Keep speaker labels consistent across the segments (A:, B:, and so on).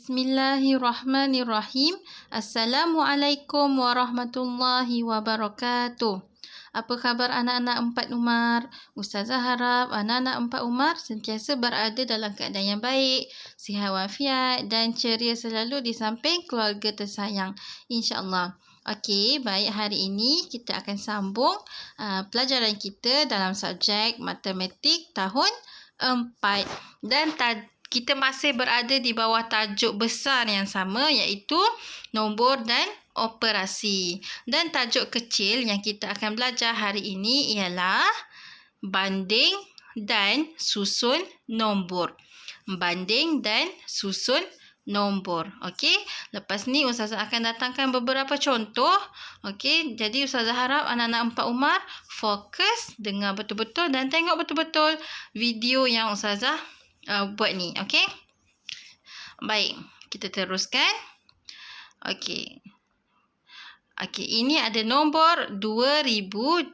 A: Bismillahirrahmanirrahim. Assalamualaikum warahmatullahi wabarakatuh. Apa khabar anak-anak 4 Umar? Ustazah harap anak-anak 4 Umar sentiasa berada dalam keadaan yang baik, sihat walafiat dan ceria selalu di samping keluarga tersayang, insya-Allah. Okey, baik, hari ini kita akan sambung pelajaran kita dalam subjek matematik tahun 4 dan kita masih berada di bawah tajuk besar yang sama, iaitu nombor dan operasi. Dan tajuk kecil yang kita akan belajar hari ini ialah banding dan susun nombor. Banding dan susun nombor. Okey, lepas ni Ustazah akan datangkan beberapa contoh. Okey, jadi Ustazah harap anak-anak 4 Umar fokus, dengar betul-betul dan tengok betul-betul video yang Ustazah buat ni. Okey, baik, kita teruskan. Okey, ini ada nombor 2021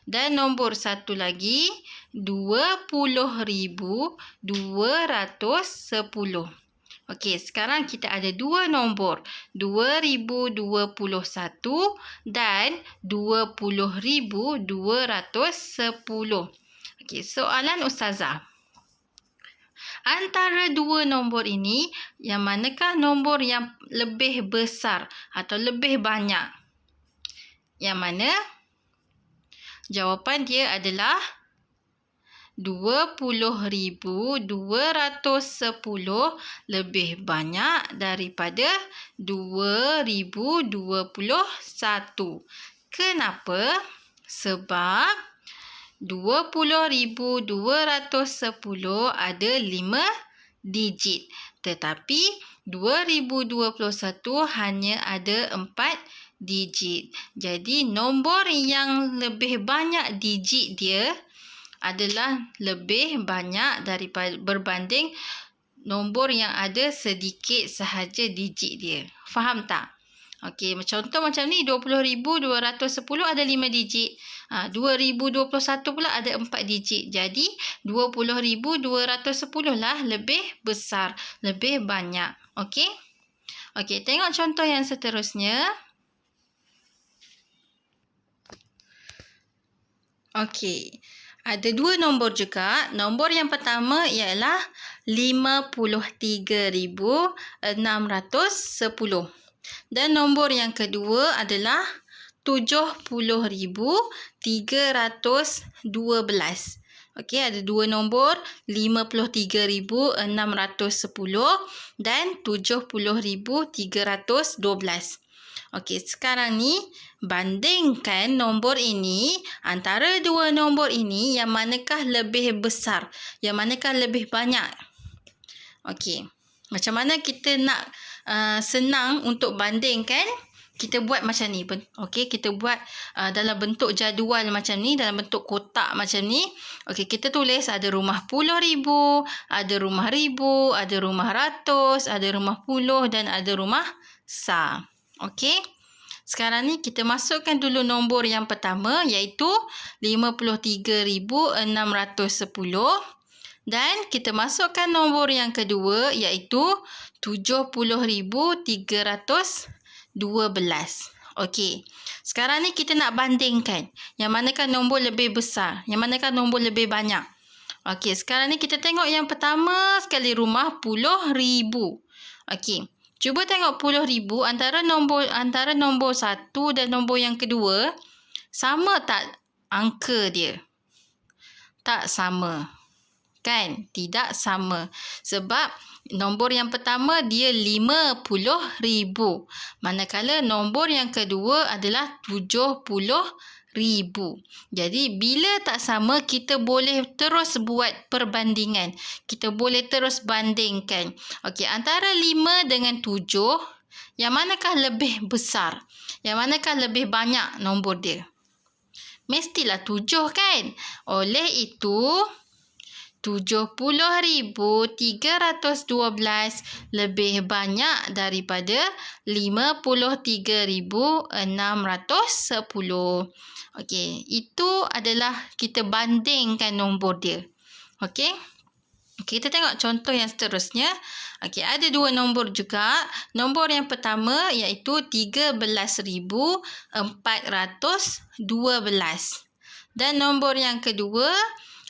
A: dan nombor satu lagi 20,210. Okey, sekarang kita ada dua nombor, 2021 dan 20,210. Okey, soalan Ustazah. Antara dua nombor ini, yang manakah nombor yang lebih besar atau lebih banyak? Yang mana? Jawapan dia adalah 20,210 lebih banyak daripada 2021. Kenapa? Sebab 20,210 ada 5 digit. Tetapi 2021 hanya ada 4 digit. Jadi nombor yang lebih banyak digit dia adalah lebih banyak daripada berbanding nombor yang ada sedikit sahaja digit dia. Faham tak? Okey, contoh macam ni, 20,210 ada 5 digit. 2021 pula ada 4 digit. Jadi 20,210 lah lebih besar, lebih banyak. Okey? Okey, tengok contoh yang seterusnya. Okey, ada dua nombor juga. Nombor yang pertama ialah 53,610. Dan nombor yang kedua adalah 70,312. Okey, ada dua nombor, 53,610 dan 70,312. Okey, sekarang ni bandingkan nombor ini, antara dua nombor ini, yang manakah lebih besar? Yang manakah lebih banyak? Okey, macam mana kita nak senang untuk bandingkan? Kita buat macam ni. Okey, kita buat dalam bentuk jadual macam ni, dalam bentuk kotak macam ni. Okey, kita tulis ada rumah puluh ribu, ada rumah ribu, ada rumah ratus, ada rumah puluh dan ada rumah sa. Okey, sekarang ni kita masukkan dulu nombor yang pertama, iaitu 53,610. Dan kita masukkan nombor yang kedua, iaitu 70,312. Okey, sekarang ni kita nak bandingkan. Yang manakah nombor lebih besar? Yang manakah nombor lebih banyak? Okey, sekarang ni kita tengok yang pertama sekali, rumah puluh ribu. Okey, cuba tengok puluh ribu antara nombor satu dan nombor yang kedua. Sama tak angka dia? Tak sama. Kan? Tidak sama. Sebab nombor yang pertama dia 50,000. Manakala nombor yang kedua adalah 70,000. Jadi bila tak sama, kita boleh terus buat perbandingan. Kita boleh terus bandingkan. Okey, antara 5 dengan 7, yang manakah lebih besar? Yang manakah lebih banyak nombor dia? Mestilah 7 kan? Oleh itu 70,312 lebih banyak daripada 53,610. Okey, itu adalah kita bandingkan nombor dia. Okey? Okey, kita tengok contoh yang seterusnya. Okey, ada dua nombor juga. Nombor yang pertama iaitu 13,412. Dan nombor yang kedua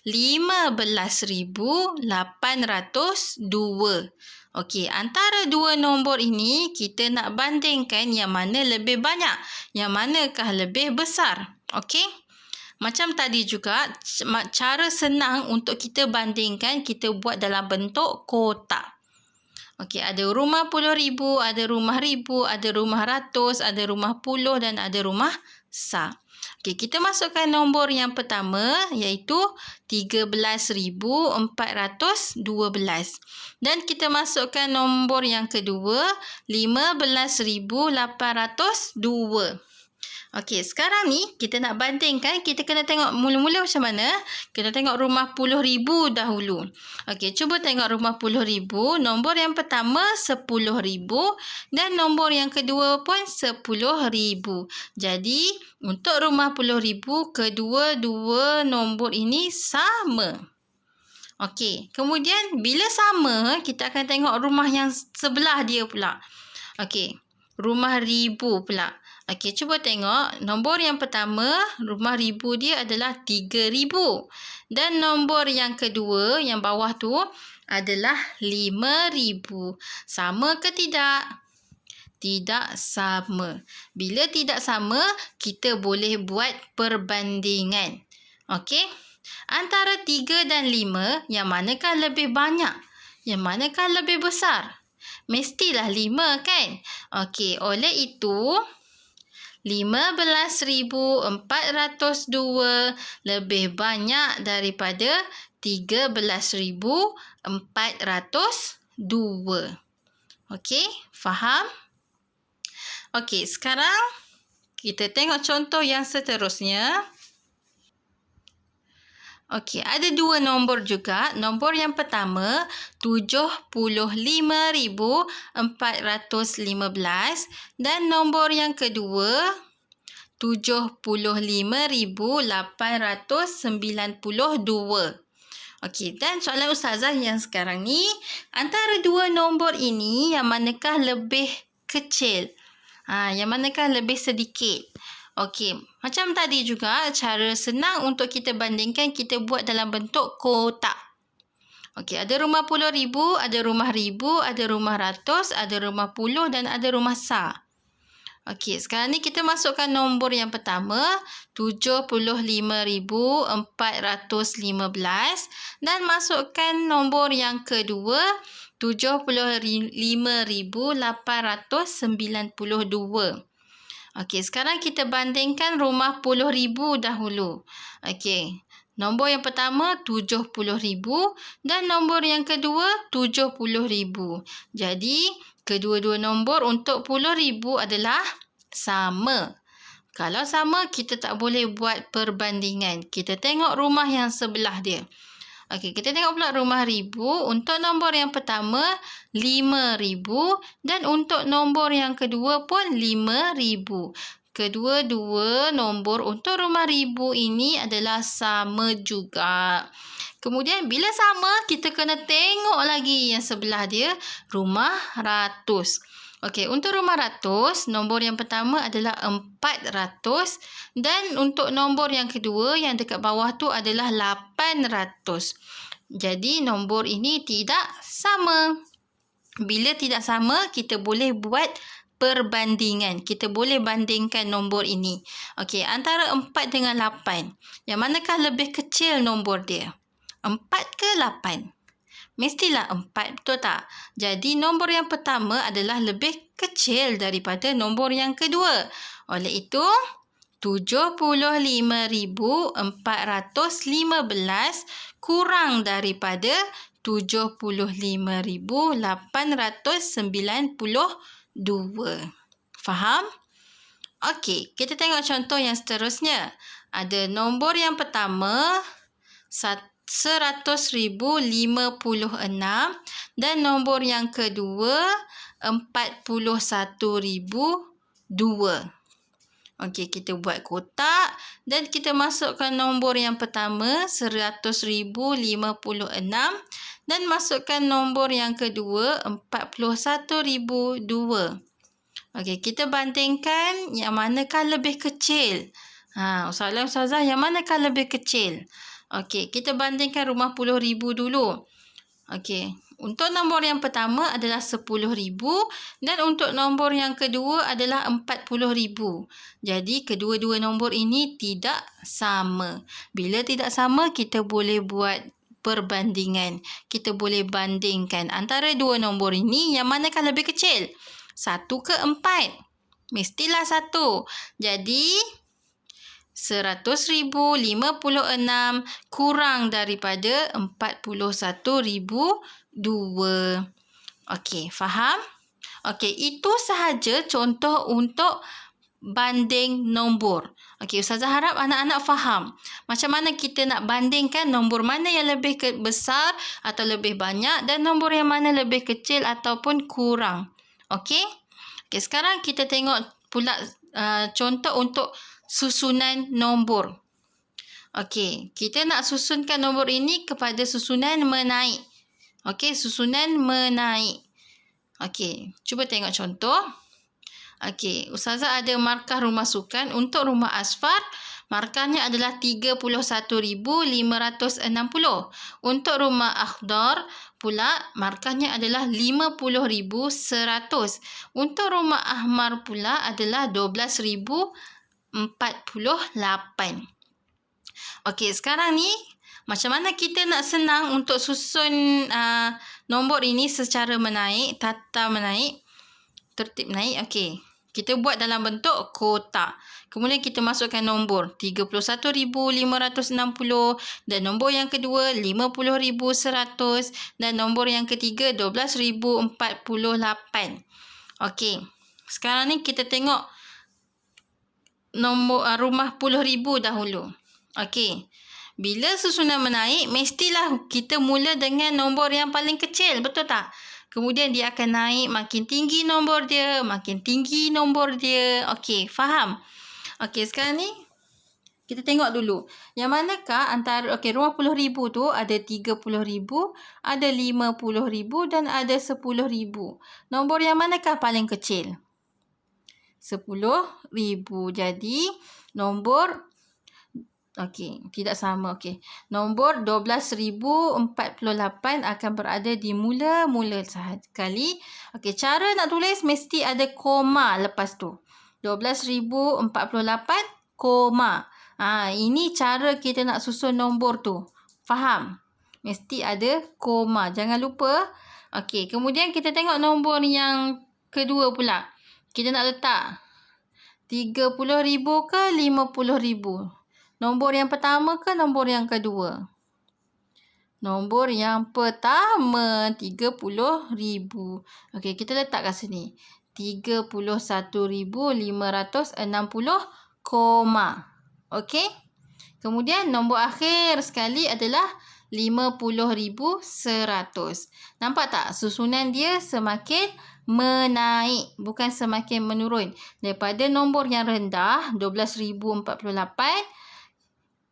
A: 15,802. Okey, antara dua nombor ini kita nak bandingkan yang mana lebih banyak, yang manakah lebih besar. Okey? Macam tadi juga, cara senang untuk kita bandingkan, kita buat dalam bentuk kotak. Okey, ada rumah puluh ribu, ada rumah ribu, ada rumah ratus, ada rumah puluh dan ada rumah sa. Okey, kita masukkan nombor yang pertama iaitu 13,412. Dan kita masukkan nombor yang kedua 15,802. Okey, sekarang ni kita nak bandingkan, kita kena tengok mula-mula macam mana. Kita tengok rumah puluh ribu dahulu. Okey, cuba tengok rumah puluh ribu. Nombor yang pertama 10,000 dan nombor yang kedua pun 10,000. Jadi, untuk rumah puluh ribu, kedua-dua nombor ini sama. Okey, kemudian bila sama, kita akan tengok rumah yang sebelah dia pula. Okey, rumah ribu pula. Okey, cuba tengok. Nombor yang pertama, rumah ribu dia adalah 3,000. Dan nombor yang kedua, yang bawah tu adalah 5,000. Sama ke tidak? Tidak sama. Bila tidak sama, kita boleh buat perbandingan. Okey? Antara 3 dan 5, yang manakah lebih banyak? Yang manakah lebih besar? Mestilah 5 kan? Okey, oleh itu 15,402 lebih banyak daripada 13,402. Okey, faham? Okey, sekarang kita tengok contoh yang seterusnya. Okey, ada dua nombor juga. Nombor yang pertama 75,415 dan nombor yang kedua 75,892. Okey, dan soalan Ustazah yang sekarang ni, antara dua nombor ini yang manakah lebih kecil? Yang manakah lebih sedikit? Okey, macam tadi juga, cara senang untuk kita bandingkan, kita buat dalam bentuk kotak. Okey, ada rumah puluh ribu, ada rumah ribu, ada rumah ratus, ada rumah puluh dan ada rumah sa. Okey, sekarang ni kita masukkan nombor yang pertama, 75,415 dan masukkan nombor yang kedua, 75,892. Okey, sekarang kita bandingkan rumah puluh ribu dahulu. Okey, nombor yang pertama 70,000 dan nombor yang kedua 70,000. Jadi, kedua-dua nombor untuk 10,000 adalah sama. Kalau sama, kita tak boleh buat perbandingan. Kita tengok rumah yang sebelah dia. Okey, kita tengok pula rumah ribu. Untuk nombor yang pertama, 5,000 dan untuk nombor yang kedua pun 5,000. Kedua-dua nombor untuk rumah ribu ini adalah sama juga. Kemudian bila sama, kita kena tengok lagi yang sebelah dia, rumah ratus. Okey, untuk rumah ratus, nombor yang pertama adalah 400 dan untuk nombor yang kedua yang dekat bawah tu adalah 800. Jadi, nombor ini tidak sama. Bila tidak sama, kita boleh buat perbandingan. Kita boleh bandingkan nombor ini. Okey, antara 4 dengan 8. Yang manakah lebih kecil nombor dia? 4 ke 8? Mestilah 4, betul tak? Jadi, nombor yang pertama adalah lebih kecil daripada nombor yang kedua. Oleh itu, 75,415 kurang daripada 75,892. Faham? Okey, kita tengok contoh yang seterusnya. Ada nombor yang pertama, 100,056 dan nombor yang kedua 41,002. Okey, kita buat kotak dan kita masukkan nombor yang pertama 100,056 Dan masukkan nombor yang kedua, 41,002. Okey, kita bandingkan yang manakah lebih kecil. Soalan Ustazah, yang manakah lebih kecil? Okey, kita bandingkan rumah puluh ribu dulu. Okey, untuk nombor yang pertama adalah 10,000 dan untuk nombor yang kedua adalah 40,000. Jadi, kedua-dua nombor ini tidak sama. Bila tidak sama, kita boleh buat perbandingan. Kita boleh bandingkan antara dua nombor ini, yang manakah lebih kecil? 1 ke 4? Mestilah 1. Jadi, 100,056 kurang daripada 41,002. Okey, faham? Okey, itu sahaja contoh untuk banding nombor. Okey, Ustazah harap anak-anak faham macam mana kita nak bandingkan nombor mana yang lebih besar atau lebih banyak dan nombor yang mana lebih kecil ataupun kurang. Okey? Okey, sekarang kita tengok pula contoh untuk susunan nombor. Okey, kita nak susunkan nombor ini kepada susunan menaik. Okey, susunan menaik. Okey, cuba tengok contoh. Okey, Ustazah ada markah rumah sukan. Untuk rumah Asfar, markahnya adalah 31,560. Untuk rumah Akhdar pula, markahnya adalah 50,100. Untuk rumah Ahmar pula adalah 12,048. Okey, sekarang ni macam mana kita nak senang untuk susun nombor ini secara menaik, tata menaik, tertib naik. Okey, kita buat dalam bentuk kotak. Kemudian kita masukkan nombor 31,560 dan nombor yang kedua 50,100 dan nombor yang ketiga 12,048. Okey, sekarang ni kita tengok nombor rumah puluh ribu dahulu. Okey, bila susunan menaik, mestilah kita mula dengan nombor yang paling kecil, betul tak? Kemudian dia akan naik, makin tinggi nombor dia, makin tinggi nombor dia. Okey, faham? Okey, sekarang ni kita tengok dulu. Yang manakah antara, rumah puluh ribu tu ada 30,000, ada 50,000 dan ada 10,000. Nombor yang manakah paling kecil? 10,000. Jadi, nombor tidak sama. Nombor 12,048 akan berada di mula-mula sekali. Cara nak tulis mesti ada koma lepas tu. 12,048, koma. Ini cara kita nak susun nombor tu. Faham? Mesti ada koma. Jangan lupa. Kemudian kita tengok nombor yang kedua pula. Kita nak letak 30,000 ke 50,000? Nombor yang pertama ke nombor yang kedua? Nombor yang pertama, 30,000. Kita letak kat sini. 31,560, koma. Kemudian nombor akhir sekali adalah 50,100. Nampak tak? Susunan dia semakin menaik, bukan semakin menurun. Daripada nombor yang rendah, 12,048,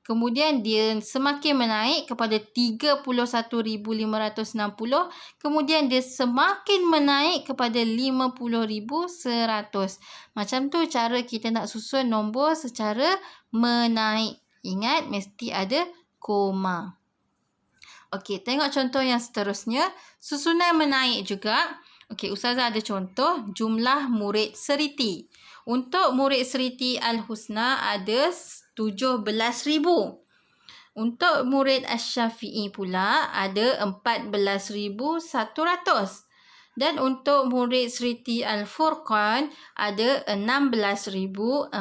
A: kemudian dia semakin menaik kepada 31,560. Kemudian dia semakin menaik kepada 50,100. Macam tu cara kita nak susun nombor secara menaik. Ingat, mesti ada koma. Tengok contoh yang seterusnya. Susunan menaik juga. Ustazah ada contoh jumlah murid Seriti. Untuk murid Seriti Al-Husna ada 17,000. Untuk murid Asy-Syafi'i pula ada 14,100. Dan untuk murid Seriti Al-Furqan ada 16,040.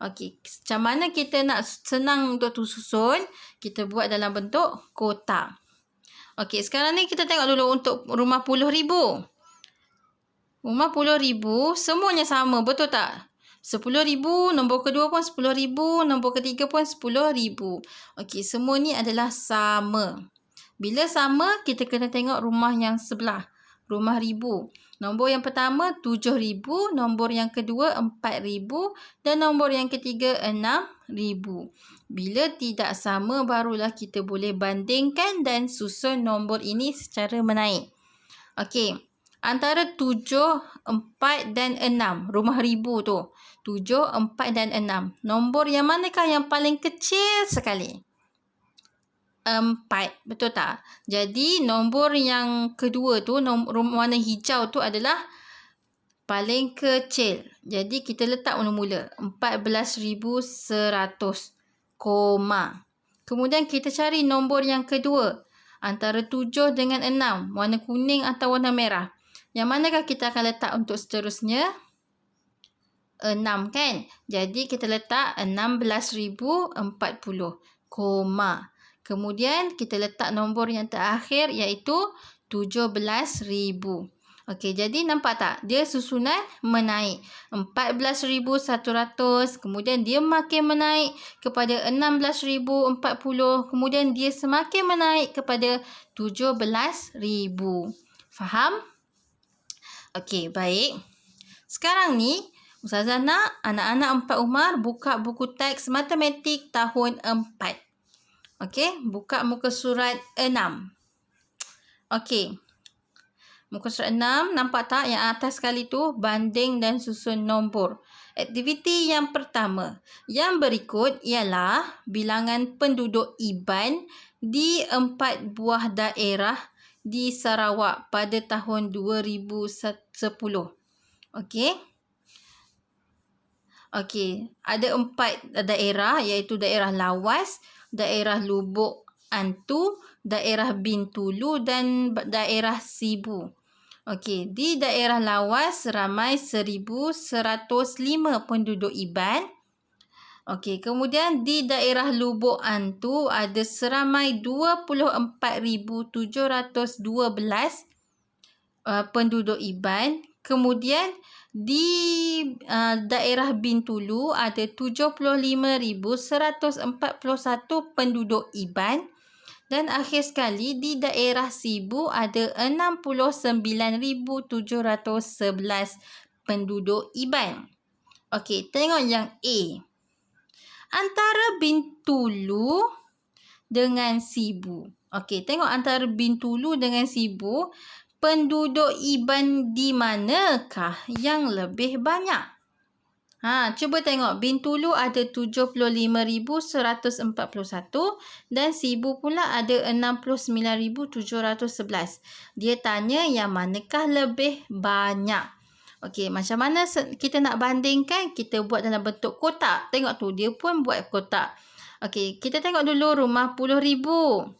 A: Macam mana kita nak senang untuk susun? Kita buat dalam bentuk kotak. Sekarang ni kita tengok dulu untuk rumah 10,000. Rumah 10,000 semuanya sama, betul tak? 10,000, nombor kedua pun 10,000, nombor ketiga pun 10,000. Semua ni adalah sama. Bila sama, kita kena tengok rumah yang sebelah. Rumah ribu. Nombor yang pertama 7,000, nombor yang kedua 4,000 dan nombor yang ketiga 6,000. Bila tidak sama, barulah kita boleh bandingkan dan susun nombor ini secara menaik. Okey, antara 7, 4 dan 6, rumah ribu tu. 7, 4 dan 6. Nombor yang manakah yang paling kecil sekali? 4, betul tak? Jadi nombor yang kedua tu, nombor warna hijau tu adalah paling kecil. Jadi kita letak mula-mula 14,100, koma. Kemudian kita cari nombor yang kedua antara 7 dengan 6, warna kuning atau warna merah. Yang manakah kita akan letak untuk seterusnya? 6 kan? Jadi kita letak 16,040, koma. Kemudian kita letak nombor yang terakhir iaitu 17,000. Okey, jadi nampak tak? Dia susunan menaik. 14,100, kemudian dia makin menaik kepada 16,040, kemudian dia semakin menaik kepada 17,000. Faham? Okey, baik. Sekarang ni, Ustazah nak anak-anak 4 Umar buka buku teks matematik tahun 4. Okey, buka muka surat 6. Okey. Muka surat 6, nampak tak yang atas sekali tu? Banding dan susun nombor. Aktiviti yang pertama. Yang berikut ialah bilangan penduduk Iban di 4 buah daerah di Sarawak pada tahun 2010. Okey. Okey, ada 4 daerah iaitu daerah Lawas, daerah Lubuk Antu, daerah Bintulu dan daerah Sibu. Okey, di daerah Lawas ramai 1,105 penduduk Iban. Okey, kemudian di daerah Lubuk Antu ada seramai 24,712 penduduk Iban. Kemudian di daerah Bintulu ada 75,141 penduduk Iban. Dan akhir sekali di daerah Sibu ada 69,711 penduduk Iban. Okey, tengok yang A. Antara Bintulu dengan Sibu. Okey, tengok antara Bintulu dengan Sibu, penduduk Iban di manakah yang lebih banyak? Cuba tengok. Bintulu ada 75,141 dan Sibu pula ada 69,711. Dia tanya yang manakah lebih banyak. Okey, macam mana kita nak bandingkan? Kita buat dalam bentuk kotak. Tengok tu, dia pun buat kotak. Okey, kita tengok dulu rumah 10,000.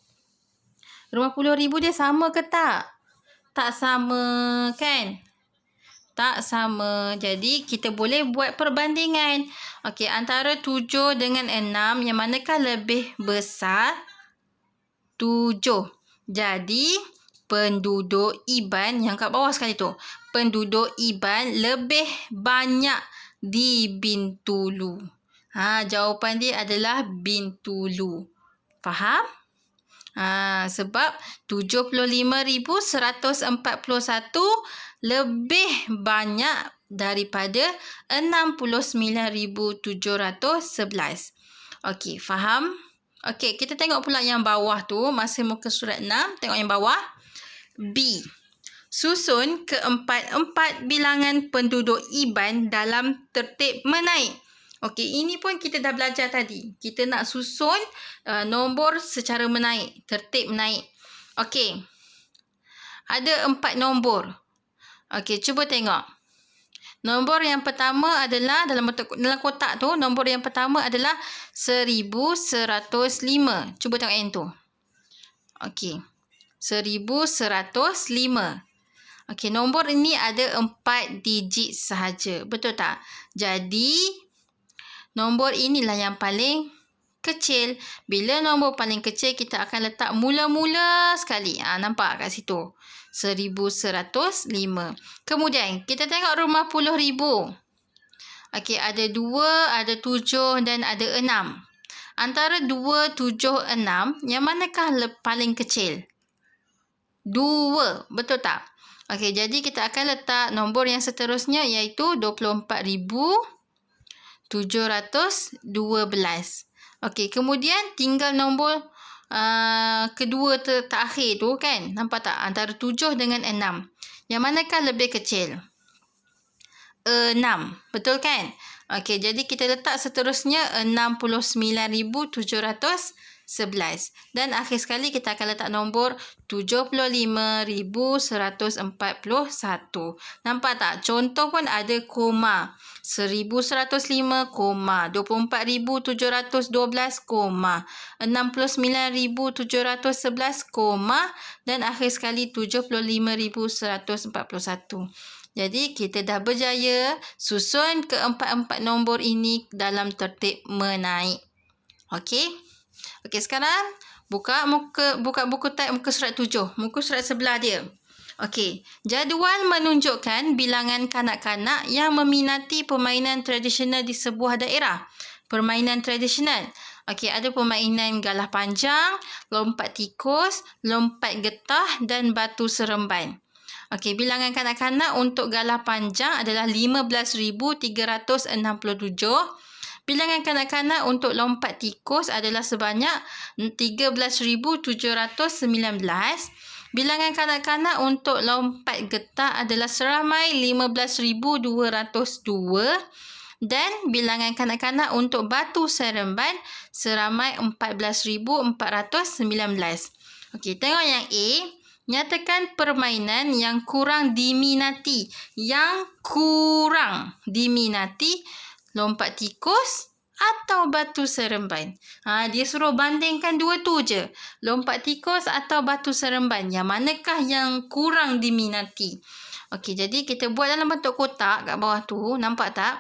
A: Rumah 10,000 dia sama ke tak? Tak sama kan? Tak sama. Jadi, kita boleh buat perbandingan. Okey, antara 7 dengan 6, yang manakah lebih besar? 7. Jadi, penduduk Iban, yang kat bawah sekali tu, penduduk Iban lebih banyak di Bintulu. Jawapan dia adalah Bintulu. Faham? Sebab 75,141 lebih banyak daripada 69,711. Okey, faham? Okey, kita tengok pula yang bawah tu, masih muka surat 6. Tengok yang bawah. B. Susun keempat-empat bilangan penduduk Iban dalam tertib menaik. Okey, ini pun kita dah belajar tadi. Kita nak susun nombor secara menaik, tertib menaik. Okey. Ada 4 nombor. Okey, cuba tengok. Nombor yang pertama adalah dalam kotak tu, nombor yang pertama adalah 1,105. Cuba tengok yang tu. Okey. 1,105. Okey, nombor ini ada 4 digit sahaja. Betul tak? Jadi, nombor inilah yang paling kecil. Bila nombor paling kecil, kita akan letak mula-mula sekali. Nampak kat situ. 1,105. Kemudian, kita tengok rumah 10,000. Okey, ada 2, ada 7 dan ada 6. Antara 2, 7, 6, yang manakah paling kecil? 2. Betul tak? Okey, jadi kita akan letak nombor yang seterusnya iaitu 24,712. 712. Okey, kemudian tinggal nombor kedua terakhir tu kan. Nampak tak? Antara 7 dengan 6. Yang manakah lebih kecil? 6. Betul kan? Okey, jadi kita letak seterusnya 69,711. Dan akhir sekali kita akan letak nombor 75,141. Nampak tak? Contoh pun ada koma. 1,105, 24,712, 69,711, dan akhir sekali 75,141. Jadi, kita dah berjaya susun keempat-empat nombor ini dalam tertib menaik. Okey? Okey, sekarang buka buku teks muka surat 7. Muka surat sebelah dia. Okey, jadual menunjukkan bilangan kanak-kanak yang meminati permainan tradisional di sebuah daerah. Permainan tradisional. Okey, ada permainan galah panjang, lompat tikus, lompat getah dan batu seremban. Okey, bilangan kanak-kanak untuk galah panjang adalah 15,367. Bilangan kanak-kanak untuk lompat tikus adalah sebanyak 13,719. Bilangan kanak-kanak untuk lompat getah adalah seramai 15,202. Dan bilangan kanak-kanak untuk batu seremban seramai 14,419. Okey, tengok yang A. Nyatakan permainan yang kurang diminati. Yang kurang diminati, lompat tikus atau batu seremban. Dia suruh bandingkan dua tu je. Lompat tikus atau batu seremban. Yang manakah yang kurang diminati? Okey, jadi kita buat dalam bentuk kotak kat bawah tu. Nampak tak?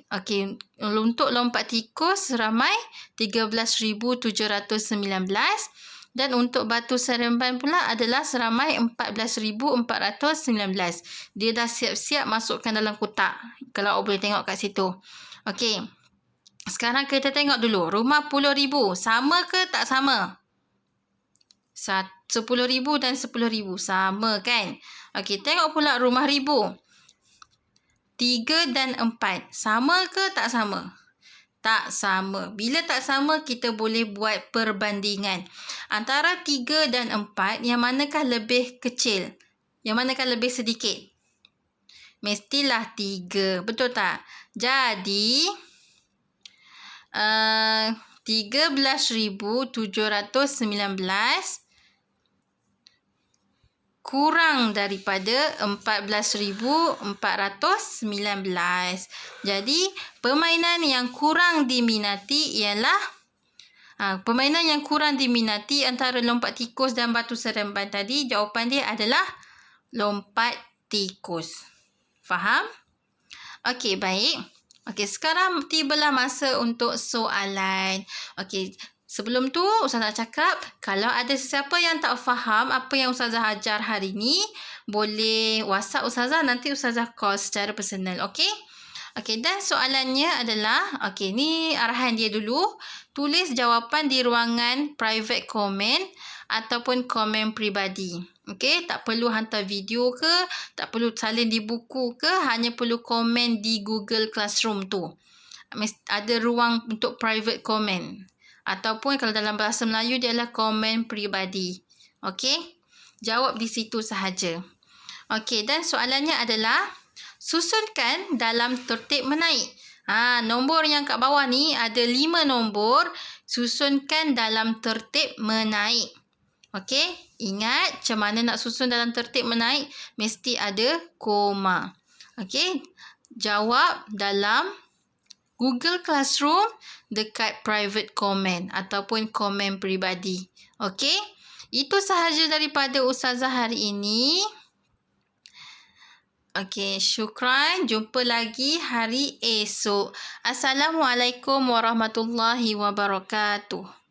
A: Okey, untuk lompat tikus ramai 13,719. Dan untuk batu seremban pula adalah seramai 14,419. Dia dah siap-siap masukkan dalam kotak. Kalau awak boleh tengok kat situ. Okey. Sekarang kita tengok dulu. Rumah Pulau Ribu. Sama ke tak sama? 10,000 dan 10,000. Sama kan? Okey. Tengok pula Rumah Ribu. 3 dan 4. Sama ke tak sama? Tak sama. Bila tak sama, kita boleh buat perbandingan. Antara 3 dan 4, yang manakah lebih kecil? Yang manakah lebih sedikit? Mestilah 3. Betul tak? Jadi, 13,719 kurang daripada 14,419. Jadi, permainan yang kurang diminati ialah permainan yang kurang diminati antara lompat tikus dan batu seremban tadi, jawapan dia adalah lompat tikus. Faham? Okey, baik. Okey, sekarang tibalah masa untuk soalan. Okey, sebelum tu, Ustazah cakap, kalau ada sesiapa yang tak faham apa yang Ustazah ajar hari ni, boleh WhatsApp Ustazah, nanti Ustazah call secara personal, okey? Okey, dan soalannya adalah, okey, ni arahan dia dulu. Tulis jawapan di ruangan private comment ataupun komen peribadi. Okey, tak perlu hantar video ke, tak perlu salin di buku ke, hanya perlu komen di Google Classroom tu. Ada ruang untuk private comment. Ataupun kalau dalam bahasa Melayu dia adalah komen peribadi. Okey? Jawab di situ sahaja. Okey, dan soalannya adalah susunkan dalam tertib menaik. Nombor yang kat bawah ni ada 5 nombor, susunkan dalam tertib menaik. Okey? Ingat macam mana nak susun dalam tertib menaik? Mesti ada koma. Okey? Jawab dalam Google Classroom dekat private comment ataupun komen peribadi. Okey? Itu sahaja daripada Ustazah hari ini. Okey, syukran. Jumpa lagi hari esok. Assalamualaikum warahmatullahi wabarakatuh.